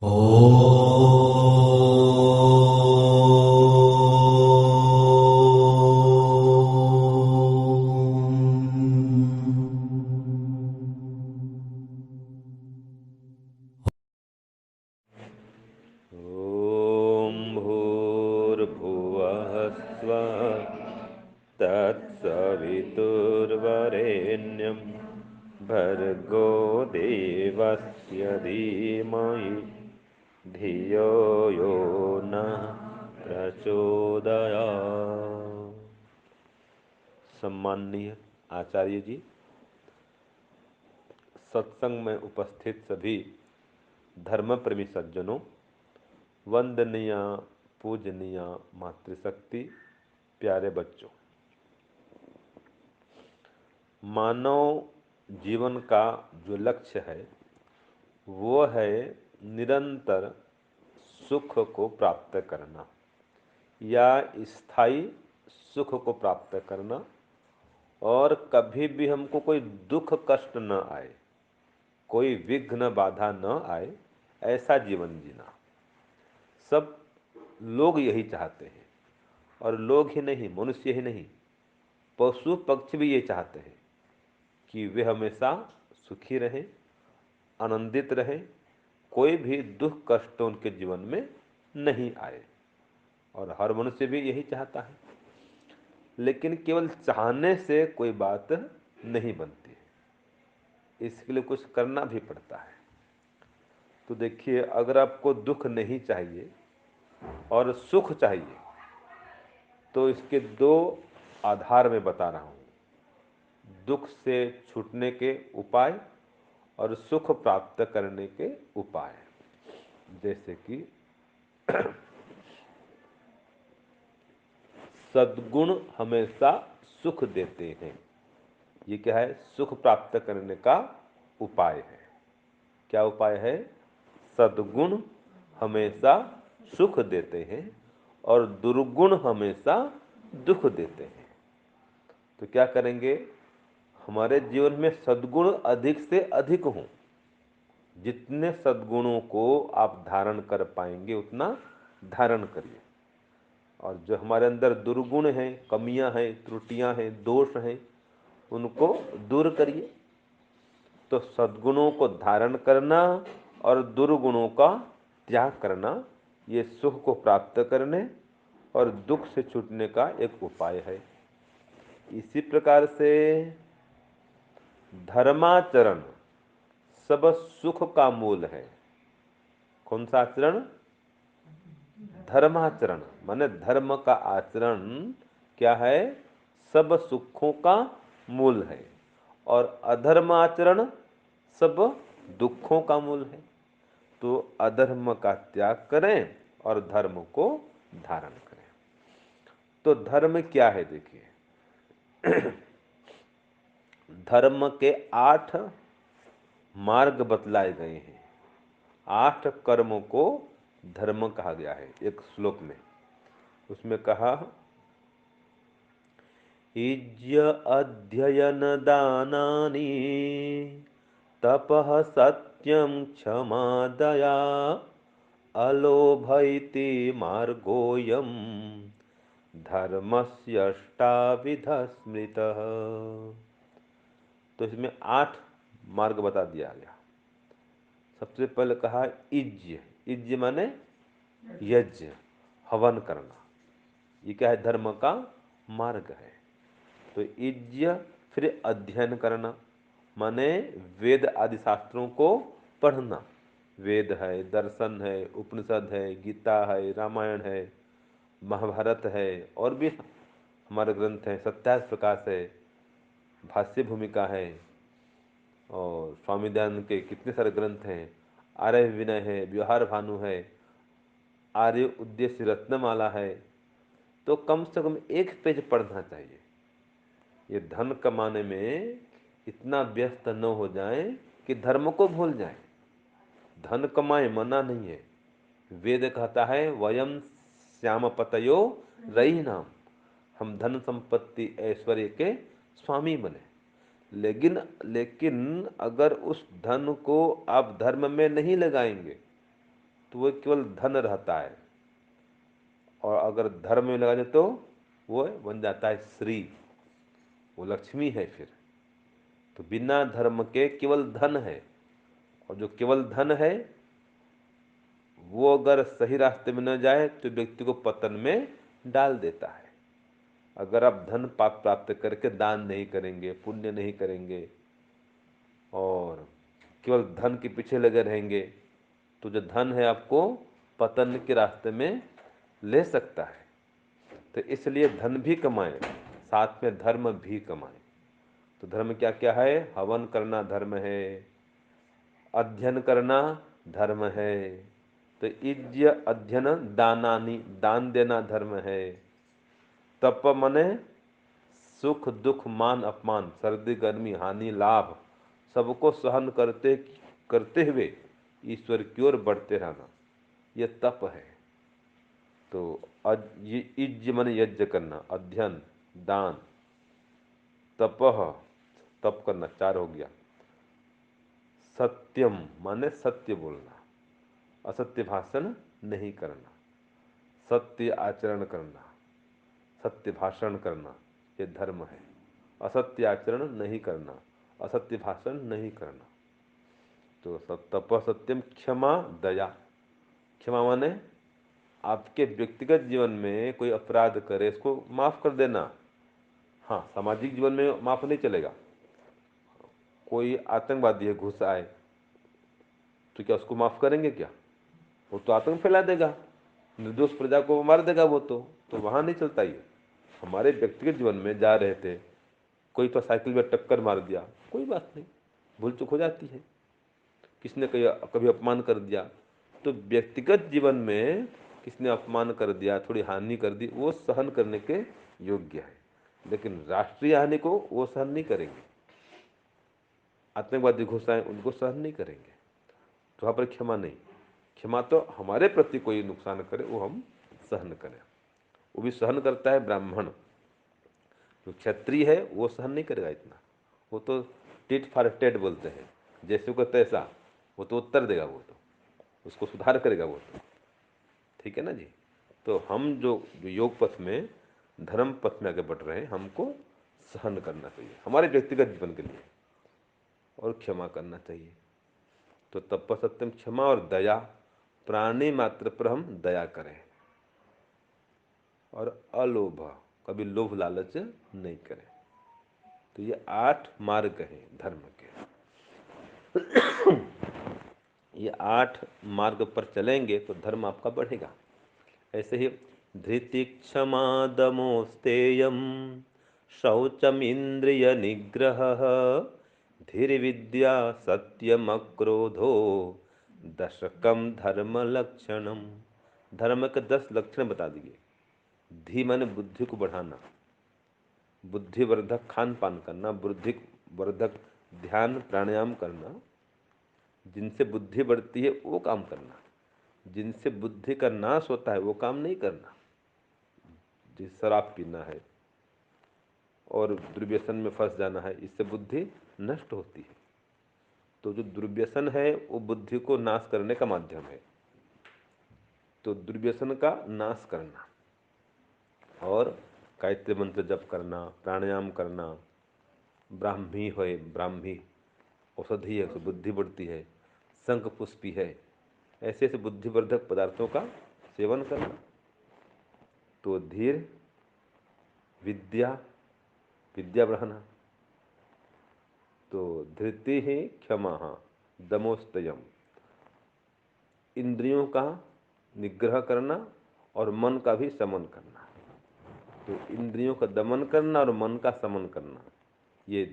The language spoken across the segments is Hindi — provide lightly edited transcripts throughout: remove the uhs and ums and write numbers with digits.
तत्सवितुर्वरेण्यं भर्गो देवस्य धीमहि धियो यो नः प्रचोदयात्। सम्माननीय आचार्य जी, सत्संग में उपस्थित सभी धर्म प्रेमी सज्जनों, वंदनीय पूजनीय मातृशक्ति प्यारे बच्चों, मानव जीवन का जो लक्ष्य है वो है निरंतर सुख को प्राप्त करना या स्थायी सुख को प्राप्त करना, और कभी भी हमको कोई दुख कष्ट न आए, कोई विघ्न बाधा न आए, ऐसा जीवन जीना। सब लोग यही चाहते हैं, और लोग ही नहीं, मनुष्य ही नहीं, पशु पक्षी भी ये चाहते हैं कि वे हमेशा सुखी रहें, आनंदित रहें, कोई भी दुख कष्ट उनके जीवन में नहीं आए, और हर मनुष्य भी यही चाहता है। लेकिन केवल चाहने से कोई बात नहीं बनती है, इसके लिए कुछ करना भी पड़ता है। तो देखिए, अगर आपको दुख नहीं चाहिए और सुख चाहिए, तो इसके दो आधार मैं बता रहा हूँ, दुख से छूटने के उपाय और सुख प्राप्त करने के उपाय। जैसे कि सद्गुण हमेशा सुख देते हैं, ये क्या है? सुख प्राप्त करने का उपाय है। क्या उपाय है? सद्गुण हमेशा सुख देते हैं और दुर्गुण हमेशा दुख देते हैं। तो क्या करेंगे? हमारे जीवन में सद्गुण अधिक से अधिक हों। जितने सद्गुणों को आप धारण कर पाएंगे उतना धारण करिए, और जो हमारे अंदर दुर्गुण हैं, कमियां हैं, त्रुटियां हैं, दोष हैं, उनको दूर करिए। तो सद्गुणों को धारण करना और दुर्गुणों का त्याग करना, ये सुख को प्राप्त करने और दुख से छूटने का एक उपाय है। इसी प्रकार से धर्माचरण सब सुख का मूल है। कौन सा आचरण? धर्माचरण माने धर्म का आचरण क्या है? सब सुखों का मूल है। और अधर्म आचरण सब दुखों का मूल है। तो अधर्म का त्याग करें और धर्म को धारण करें। तो धर्म क्या है? देखिए, धर्म के 8 मार्ग बतलाए गए हैं। 8 कर्मों को धर्म कहा गया है। एक श्लोक में उसमें कहा, इज्य अध्ययन दानानि तपः सत्यं क्षमा दया अलोभैति मार्गोऽयं धर्मस्यष्टाविधः स्मृतः। तो इसमें 8 मार्ग बता दिया गया। सबसे पहले कहा इज्य। इज्य माने यज्ञ, हवन करना। ये क्या है? धर्म का मार्ग है। तो इज्य, फिर अध्ययन करना माने वेद आदि शास्त्रों को पढ़ना। वेद है, दर्शन है, उपनिषद है, गीता है, रामायण है, महाभारत है, और भी हमारे ग्रंथ हैं। सत्याग्रह प्रकाश है, भाष्य भूमिका है, और स्वामी दयानंद के कितने सारे ग्रंथ हैं। आर्य विनय है, व्यवहार भानु है, आर्य उद्देश्य रत्नमाला है। तो कम से कम एक पेज पढ़ना चाहिए। ये धन कमाने में इतना व्यस्त न हो जाए कि धर्म को भूल जाए। धन कमाए, मना नहीं है। वेद कहता है वयम श्याम पतयो रही नाम, हम धन संपत्ति ऐश्वर्य के स्वामी बने। लेकिन अगर उस धन को आप धर्म में नहीं लगाएंगे तो वो केवल धन रहता है, और अगर धर्म में लगा दे तो वो बन जाता है श्री, वो लक्ष्मी है फिर। तो बिना धर्म के केवल धन है, और जो केवल धन है वो अगर सही रास्ते में न जाए तो व्यक्ति को पतन में डाल देता है। अगर आप धन पाप प्राप्त करके दान नहीं करेंगे, पुण्य नहीं करेंगे, और केवल धन के पीछे लगे रहेंगे, तो जो धन है आपको पतन के रास्ते में ले सकता है। तो इसलिए धन भी कमाएं, साथ में धर्म भी कमाएं। तो धर्म क्या क्या है? हवन करना धर्म है, अध्ययन करना धर्म है, तो यज्ञ अध्ययन दानानि, दान देना धर्म है। तप मने सुख दुख मान अपमान, सर्दी गर्मी हानि लाभ, सबको सहन करते करते हुए ईश्वर की ओर बढ़ते रहना, ये तप है। तो ये यज्ञ मन यज्ञ करना, अध्ययन, दान, तपह तप करना, 4 हो गया। सत्यम माने सत्य बोलना, असत्य भाषण नहीं करना, सत्य आचरण करना, सत्य भाषण करना, ये धर्म है। असत्य आचरण नहीं करना, असत्य भाषण नहीं करना। तो तप सत्यम क्षमा दया, क्षमा माने आपके व्यक्तिगत जीवन में कोई अपराध करे इसको माफ कर देना। हाँ, सामाजिक जीवन में माफ नहीं चलेगा। कोई आतंकवादी है, घुस आए, तो क्या उसको माफ करेंगे क्या? वो तो आतंक फैला देगा, निर्दोष प्रजा को मार देगा वो तो वहां नहीं चलता ये। हमारे व्यक्तिगत जीवन में जा रहे थे, कोई तो साइकिल में टक्कर मार दिया, कोई बात नहीं, भूल चूक हो जाती है। किसने कभी अपमान कर दिया, तो व्यक्तिगत जीवन में किसने अपमान कर दिया, थोड़ी हानि कर दी, वो सहन करने के योग्य है। लेकिन राष्ट्रीय हानि को वो सहन नहीं करेंगे, आतंकवादी घुस आए उनको सहन नहीं करेंगे। तो वहाँ पर क्षमा नहीं, क्षमा तो हमारे प्रति कोई नुकसान करे वो हम सहन करें। वो भी सहन करता है ब्राह्मण, जो क्षत्रिय है वो सहन नहीं करेगा इतना। वो तो टिट फॉर टेट बोलते हैं, जैसे को तैसा, वो तो उत्तर देगा, वो तो उसको सुधार करेगा वो तो। ठीक है ना जी। तो हम जो जो योग पथ में, धर्म पथ में आगे बढ़ रहे हैं, हमको सहन करना चाहिए हमारे व्यक्तिगत जीवन के लिए, और क्षमा करना चाहिए। तो तप सत्यम क्षमा और दया, प्राणी मात्र पर हम दया करें, और अलोभ, कभी लोभ लालच नहीं करें। तो ये 8 मार्ग हैं धर्म के। ये 8 मार्ग पर चलेंगे तो धर्म आपका बढ़ेगा। ऐसे ही धृति क्षमा दमो स्तेयम, शौचम इंद्रिय निग्रह, धीर विद्या सत्यम क्रोधो, दशकम धर्म लक्षणम। धर्म के 10 लक्षण बता दिए। धी माने बुद्धि को बढ़ाना, बुद्धिवर्धक खान पान करना, बुद्धिवर्धक ध्यान प्राणायाम करना, जिनसे बुद्धि बढ़ती है वो काम करना, जिनसे बुद्धि का नाश होता है वो काम नहीं करना। जिस शराब पीना है और दुर्व्यसन में फंस जाना है, इससे बुद्धि नष्ट होती है। तो जो दुर्व्यसन है वो बुद्धि को नाश करने का माध्यम है। तो दुर्व्यसन का नाश करना, और गायत्री मंत्र जप करना, प्राणायाम करना, ब्राह्मी है, ब्राह्मी औषधि है, उससे बुद्धि बढ़ती है, शंख पुष्पी है, ऐसे ऐसे बुद्धिवर्धक पदार्थों का सेवन करना। तो धीर विद्या, विद्या बढ़ाना। तो धृति ही क्षमा, दमोस्तयम, इंद्रियों का निग्रह करना और मन का भी समन करना। तो इंद्रियों का दमन करना और मन का समन करना, ये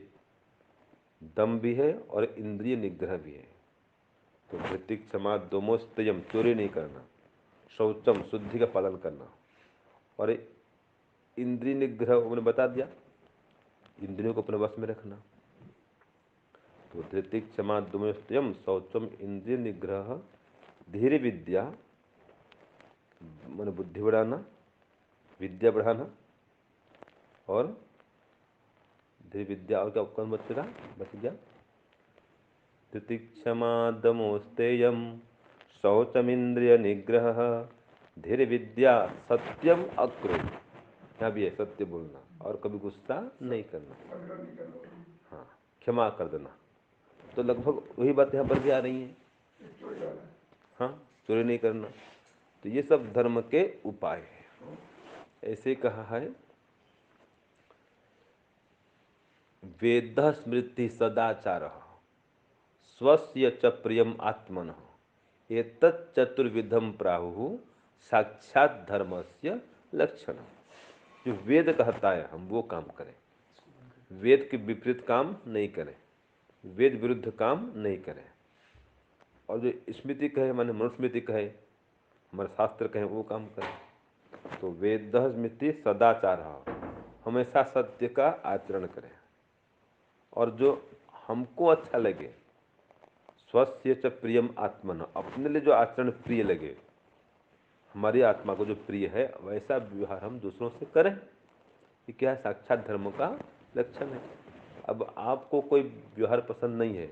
दम भी है और इंद्रिय निग्रह भी है। तो धृति क्षमा दमोस्तयम, चोरी नहीं करना, शौचम शुद्धि का पालन करना, और इंद्रिय निग्रह उन्होंने बता दिया, इंद्रियों को अपने वश में रखना। तो धृति क्षमा दुमस्तयम शौचम इंद्रिय निग्रह, धीरे विद्या मन बुद्धि बढ़ाना, विद्या बढ़ाना, और धीरे विद्या, और क्या कौन बच गया? धृति क्षमा दमोस्तेयम शौचमिंद्रिय निग्रह, धीर विद्या, सत्यम अक्रोध। यहाँ भी है सत्य बोलना और कभी गुस्सा नहीं करना, हाँ क्षमा कर देना। तो लगभग वही बात यहाँ पर भी आ रही है। हाँ, चोरी नहीं करना। तो ये सब धर्म के उपाय है। ऐसे कहा है, वेद स्मृति सदाचार स्वस्य च प्रियम आत्मन एतत् चतुर्विधम प्राहु साक्षात धर्मस्य लक्षण। जो वेद कहता है हम वो काम करें, वेद के विपरीत काम नहीं करें, वेद विरुद्ध काम नहीं करें। और जो स्मृति कहे माने मनुस्मृति कहे, हमारे शास्त्र कहें वो काम करें। तो वेद स्मृति सदाचार, हमेशा सत्य का आचरण करें। और जो हमको अच्छा लगे, स्वस्य च प्रियम आत्मन, अपने लिए जो आचरण प्रिय लगे, हमारी आत्मा को जो प्रिय है वैसा व्यवहार हम दूसरों से करें। ये क्या है? साक्षात धर्म का लक्षण है। अब आपको कोई व्यवहार पसंद नहीं है,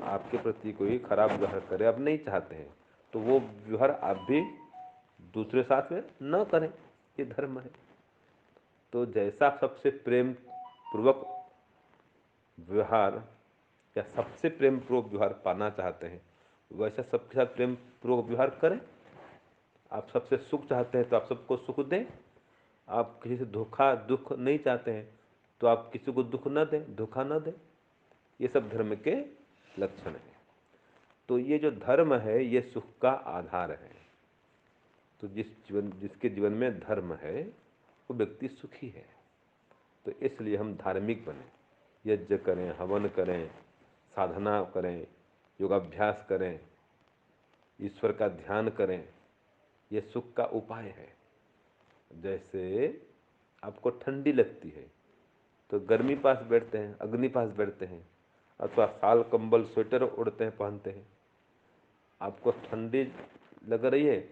आपके प्रति कोई खराब व्यवहार करे, आप नहीं चाहते हैं, तो वो व्यवहार आप भी दूसरे साथ में न करें, ये धर्म है। तो जैसा सबसे प्रेम पूर्वक व्यवहार या सबसे प्रेम पूर्वक व्यवहार पाना चाहते हैं, वैसा सबके साथ प्रेम पूर्वक व्यवहार करें। आप सबसे सुख चाहते हैं तो आप सबको सुख दें। आप किसी से धोखा दुख नहीं चाहते हैं तो आप किसी को दुख न दें, धोखा न दें। ये सब धर्म के लक्षण हैं। तो ये जो धर्म है ये सुख का आधार है। तो जिसके जीवन में धर्म है वो व्यक्ति सुखी है। तो इसलिए हम धार्मिक बने, यज्ञ करें, हवन करें, साधना करें, योगाभ्यास करें, ईश्वर का ध्यान करें। ये सुख का उपाय है। जैसे आपको ठंडी लगती है तो गर्मी पास बैठते हैं, अग्नि पास बैठते हैं, अथवा शाल कंबल स्वेटर उड़ते हैं, पहनते हैं। आपको ठंडी लग रही है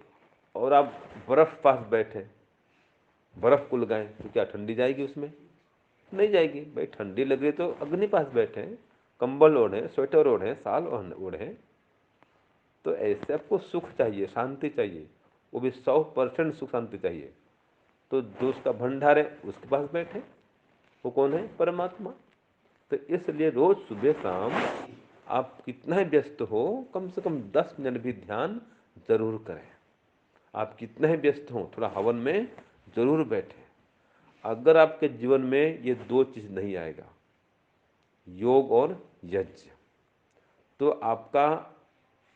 और आप बर्फ़ पास बैठे, बर्फ़ को लगाएं तो क्या ठंडी जाएगी उसमें? नहीं जाएगी। भाई ठंडी लग रही तो अग्नि पास बैठे, कंबल ओढ़े, स्वेटर ओढ़े, शाल ओढ़े। तो ऐसे आपको सुख चाहिए, शांति चाहिए, वो भी 100% सुख शांति चाहिए। तो जो उसका भंडार है उसके पास बैठे, वो कौन है? परमात्मा। तो इसलिए रोज सुबह शाम आप कितना ही व्यस्त हो, कम से कम 10 मिनट भी ध्यान जरूर करें। आप कितना ही व्यस्त हो, थोड़ा हवन में जरूर बैठें। अगर आपके जीवन में ये दो चीज नहीं आएगा, योग और यज्ञ, तो आपका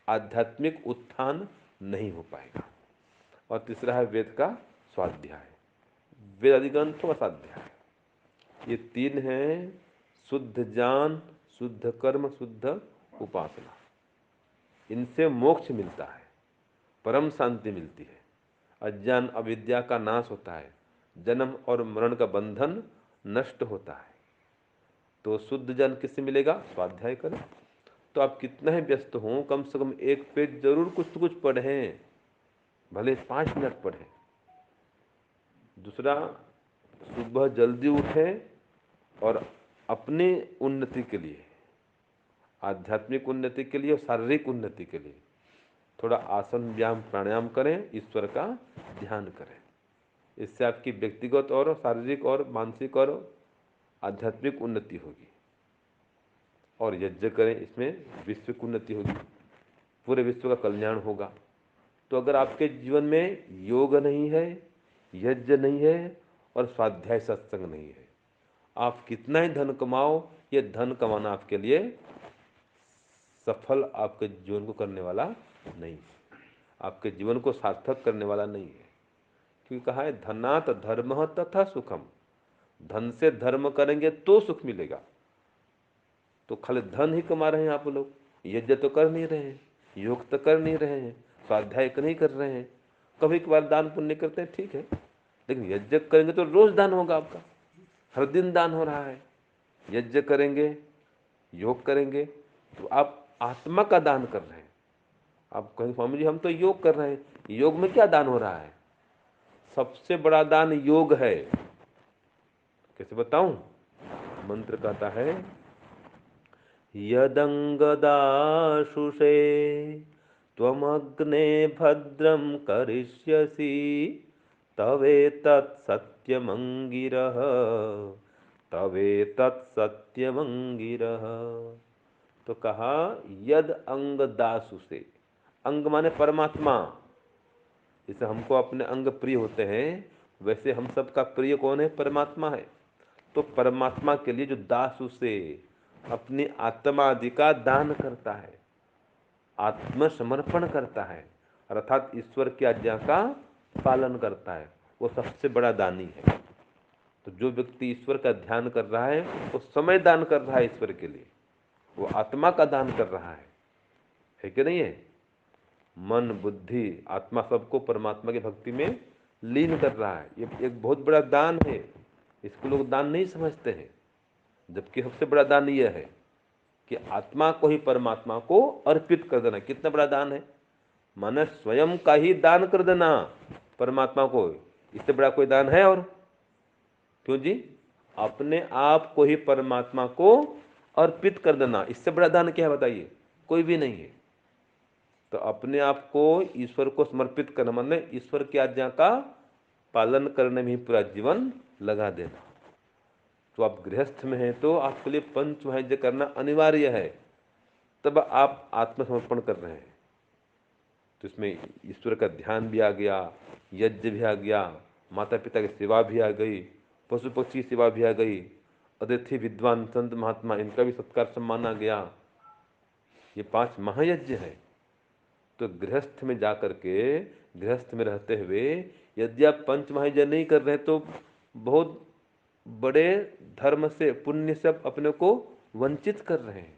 आध्यात्मिक उत्थान नहीं हो पाएगा। और तीसरा है वेद का स्वाध्याय, वेद आदि ग्रंथों का स्वाध्याय। ये तीन हैं, शुद्ध ज्ञान, शुद्ध कर्म, शुद्ध उपासना। इनसे मोक्ष मिलता है, परम शांति मिलती है, अज्ञान अविद्या का नाश होता है, जन्म और मरण का बंधन नष्ट होता है। तो शुद्ध ज्ञान किससे मिलेगा? स्वाध्याय करें। तो आप कितना ही व्यस्त हों, कम से कम एक पेज जरूर कुछ तो कुछ पढ़ें, भले 5 मिनट पढ़ें। दूसरा, सुबह जल्दी उठें और अपनी उन्नति के लिए, आध्यात्मिक उन्नति के लिए और शारीरिक उन्नति के लिए थोड़ा आसन व्यायाम प्राणायाम करें, ईश्वर का ध्यान करें। इससे आपकी व्यक्तिगत और शारीरिक और मानसिक और आध्यात्मिक उन्नति होगी। और यज्ञ करें, इसमें विश्व की उन्नति होगी, पूरे विश्व का कल्याण होगा। तो अगर आपके जीवन में योग नहीं है, यज्ञ नहीं है और स्वाध्याय सत्संग नहीं है, आप कितना ही धन कमाओ, ये धन कमाना आपके लिए सफल आपके जीवन को करने वाला नहीं है, आपके जीवन को सार्थक करने वाला नहीं है। क्योंकि कहा है धनात् धर्म तथा सुखम, धन से धर्म करेंगे तो सुख मिलेगा। तो खाली धन ही कमा रहे हैं आप लोग, यज्ञ तो कर नहीं रहे हैं, योग तो कर नहीं रहे हैं, स्वाध्याय नहीं कर रहे हैं। कभी कभार दान पुण्य करते हैं, ठीक है, लेकिन यज्ञ करेंगे तो रोज दान होगा आपका, हर दिन दान हो रहा है। यज्ञ करेंगे, योग करेंगे तो आप आत्मा का दान कर रहे हैं। आप कहेंगे स्वामी जी हम तो योग कर रहे हैं, योग में क्या दान हो रहा है? सबसे बड़ा दान योग है। कैसे बताऊं? मंत्र कहता है, यदंगदाशुषे त्वमग्ने भद्रं करिष्यसि तवेतत् सत्यमंगिरः, तवेतत् सत्यमंगिरः। तो कहा यद अंग दासु से, अंग माने परमात्मा। जैसे हमको अपने अंग प्रिय होते हैं, वैसे हम सबका प्रिय कौन है? परमात्मा है। तो परमात्मा के लिए जो दास उसे अपनी आत्मा आदि का दान करता है, आत्मसमर्पण करता है, अर्थात ईश्वर की आज्ञा का पालन करता है, वो सबसे बड़ा दानी है। तो जो व्यक्ति ईश्वर का ध्यान कर रहा है वो समय दान कर रहा है ईश्वर के लिए, वो आत्मा का दान कर रहा है कि नहीं है? मन बुद्धि आत्मा सबको परमात्मा की भक्ति में लीन कर रहा है। ये एक बहुत बड़ा दान है, इसको लोग दान नहीं समझते हैं। जबकि सबसे बड़ा दान यह है कि आत्मा को ही परमात्मा को अर्पित कर देना। कितना बड़ा दान है, माने स्वयं का ही दान कर देना परमात्मा को। इससे बड़ा कोई दान है? और क्यों जी? अपने आप को ही परमात्मा को अर्पित कर देना, इससे बड़ा दान क्या है बताइए? कोई भी नहीं है। तो अपने आप को ईश्वर को समर्पित करना माने ईश्वर की आज्ञा का पालन करने में ही पूरा जीवन लगा देना। तो आप गृहस्थ में हैं तो आपके लिए पंच महायज्ञ करना अनिवार्य है, तब आप आत्मसमर्पण कर रहे हैं। तो इसमें ईश्वर का ध्यान भी आ गया, यज्ञ भी आ गया, माता पिता की सेवा भी आ गई, पशु पक्षी की सेवा भी आ गई, अतिथि विद्वान संत महात्मा इनका भी सत्कार सम्मान आ गया। ये 5 महायज्ञ है। तो गृहस्थ में जाकर के, गृहस्थ में रहते हुए यदि आप पंच महायज्ञ नहीं कर रहे तो बहुत बड़े धर्म से, पुण्य से अपने को वंचित कर रहे हैं।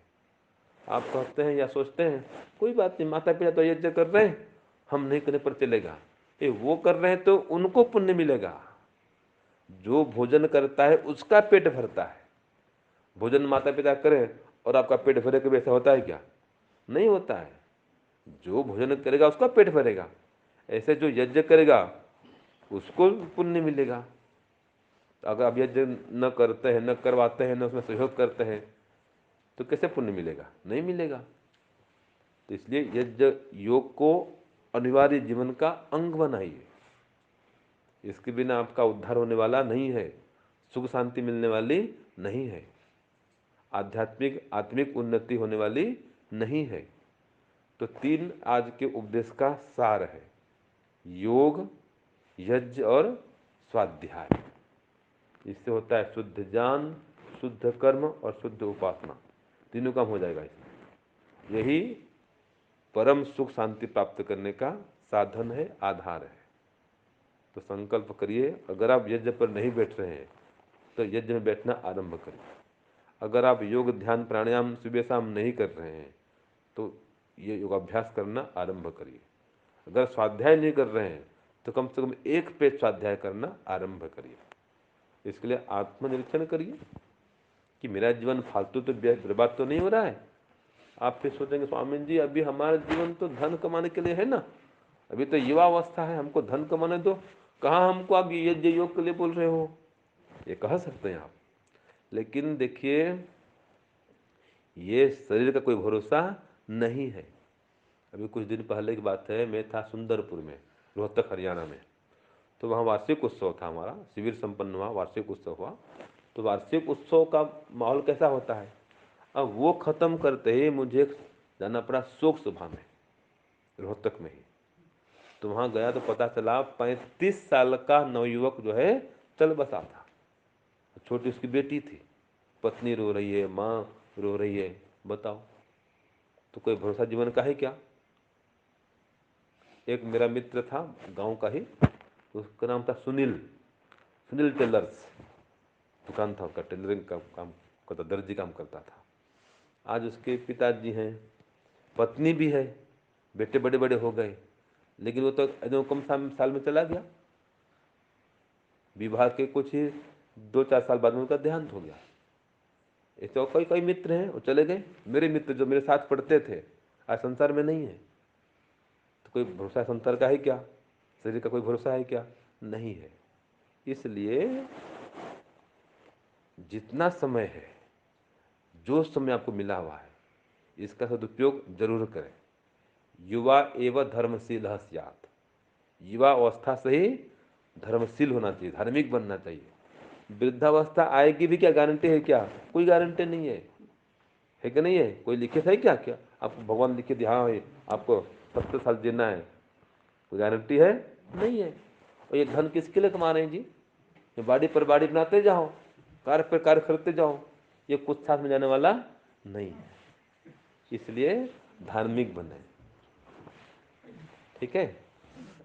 आप कहते हैं या सोचते हैं कोई बात नहीं, माता पिता तो यज्ञ कर रहे हैं, हम नहीं करने पर चलेगा। ये वो कर रहे हैं तो उनको पुण्य मिलेगा। जो भोजन करता है उसका पेट भरता है। भोजन माता पिता करें और आपका पेट भरे, कभी ऐसा होता है क्या? नहीं होता है। जो भोजन करेगा उसका पेट भरेगा, ऐसे जो यज्ञ करेगा उसको पुण्य मिलेगा। अगर आप यज्ञ न करते हैं, न करवाते हैं, न उसमें सहयोग करते हैं तो कैसे पुण्य मिलेगा? नहीं मिलेगा। तो इसलिए यज्ञ योग को अनिवार्य जीवन का अंग बनाइए। इसके बिना आपका उद्धार होने वाला नहीं है, सुख शांति मिलने वाली नहीं है, आध्यात्मिक आत्मिक उन्नति होने वाली नहीं है। तो 3 आज के उपदेश का सार है, योग, यज्ञ और स्वाध्याय। इससे होता है शुद्ध ज्ञान, शुद्ध कर्म और शुद्ध उपासना, तीनों काम हो जाएगा इसमें। यही परम सुख शांति प्राप्त करने का साधन है, आधार है। तो संकल्प करिए, अगर आप यज्ञ पर नहीं बैठ रहे हैं तो यज्ञ में बैठना आरंभ करिए। अगर आप योग ध्यान प्राणायाम सुबह शाम नहीं कर रहे हैं तो ये योगाभ्यास करना आरंभ करिए। अगर स्वाध्याय नहीं कर रहे हैं तो कम से कम 1 पेज स्वाध्याय करना आरंभ करिए। इसके लिए आत्मनिरीक्षण करिए कि मेरा जीवन फालतू तो बर्बाद तो नहीं हो रहा है। आप फिर सोचेंगे स्वामी जी अभी हमारा जीवन तो धन कमाने के लिए है ना, अभी तो युवा अवस्था है, हमको धन कमाने दो, कहाँ हमको आप यज्ञ योग के लिए बोल रहे हो? ये कह सकते हैं आप। लेकिन देखिए ये शरीर का कोई भरोसा नहीं है। अभी कुछ दिन पहले की बात है, मैं था सुंदरपुर में, रोहतक हरियाणा में। तो वहाँ वार्षिक उत्सव था, हमारा शिविर संपन्न हुआ, वार्षिक उत्सव हुआ। तो वार्षिक उत्सव का माहौल कैसा होता है, अब वो खत्म करते ही मुझे जाना पड़ा शोक सभा में, रोहतक में ही। तो वहाँ गया तो पता चला 35 साल का नवयुवक जो है चल बसा था, छोटी उसकी बेटी थी, पत्नी रो रही है, माँ रो रही है, बताओ तो कोई भरोसा जीवन का है क्या? एक मेरा मित्र था गांव का ही, उसका नाम था सुनील, सुनील टेलर्स दुकान था उसका, टेलरिंग का काम करता, दर्जी काम करता था। आज उसके पिताजी हैं, पत्नी भी है, बेटे बड़े बड़े हो गए, लेकिन वो तो एकदम कम साल में चला गया। विवाह के कुछ ही 2-4 साल बाद में उनका देहांत हो गया। ऐसे और कई कई मित्र हैं, वो चले गए। मेरे मित्र जो मेरे साथ पढ़ते थे आज संसार में नहीं है। तो कोई भरोसा संसार का है क्या? शरीर का कोई भरोसा है क्या? नहीं है। इसलिए जितना समय है, जो समय आपको मिला हुआ है, इसका सदुपयोग जरूर करें। युवा एवं धर्मशील स्यात्। युवा अवस्था से ही धर्मशील होना चाहिए, धार्मिक बनना चाहिए। वृद्धावस्था आएगी भी क्या गारंटी है? क्या कोई गारंटी नहीं है कि नहीं है? कोई लिखित है क्या? क्या आपको भगवान लिखित हाँ है आपको 70 साल जीना है, कोई गारंटी है? नहीं है। और ये धन किसके लिए कमा रहे हैं जी? ये बाड़ी पर बाड़ी बनाते जाओ, कार्य पर कार्य करते जाओ, ये कुछ साथ में जाने वाला नहीं है। इसलिए धार्मिक बने। ठीक है,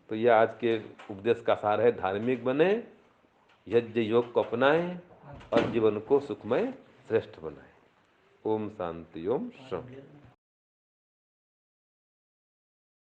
तो यह आज के उपदेश का सार है, धार्मिक बने, यज्ञ योग को अपनाएं और जीवन को सुखमय श्रेष्ठ बनाएं। ओम शांति ओम शांति।